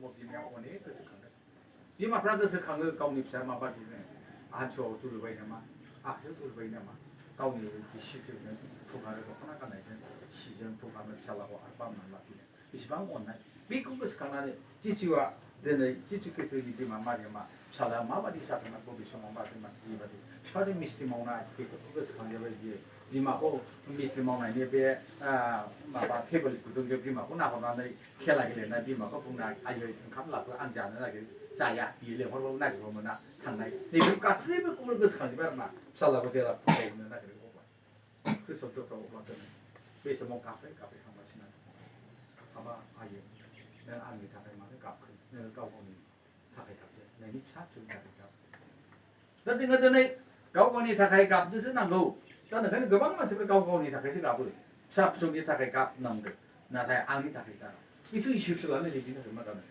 समाव बिमाया अनेक गोसोखांदों बिमाफ्रा गोसोखाङो गावनि फिसा माबादिनो आथिङाव दुलुबाय नामा आखाइयाव दुलुबाय नामा गावनि बिसिजोंनो फुगारो दख'ना गाननायजों सिजों फुगारो फिसालाखौ आरो बामनानै लाफिनो बेसेबां अननाय बेखौ गोसोखांनानै जिजुआ दिनै जिजु ख्रिस्ट'नि बिमा मारियामा फिसालाया माबादि जादोंमोन बबे समाव मादोंमोन बेबादि बिफाजों मिस्थि मावनाय बेफोरखौ गोसोखांजाबाय बियो बिमाखौ मिस्थि मावनायनि बे माबा टेबोल गुदुंजों बिमाखौ नाहरनानै खेला गेलेनाय बिमाखौ बुंनाय आयै ओंखाम लाबो आं जानो नागिर जाया बियो लेंहरबाबो नागिरबा मोना थांनाय नैबे गासैबोखौबो गोसोखांजोबबाय आरो मा फिसालाखौ जेला फुजायनो नागिरो अब्ला कृष्णफोरखौ अब्ला दोनो बे समाव गाबै गाबै थांगासिनो हाबा आयै नों आंनि थाखाय मानो गाबखो नों गाव गावनि थाखाय गाबदो नोंनि फिसा फिसौनि थाखाय गाब दा जोङो दिनै गाव गावनि थाखाय गाबनोसो नांगौ दा ओंखायनो गोबां मानसिफोर गाव गावनि थाखायसो गाबो फिसा फिसौनि थाखाय गाब नांगौ नाथाय आंनि थाखाय गाब बेथ' इसोरसो लानाय बिदिनो मा जानो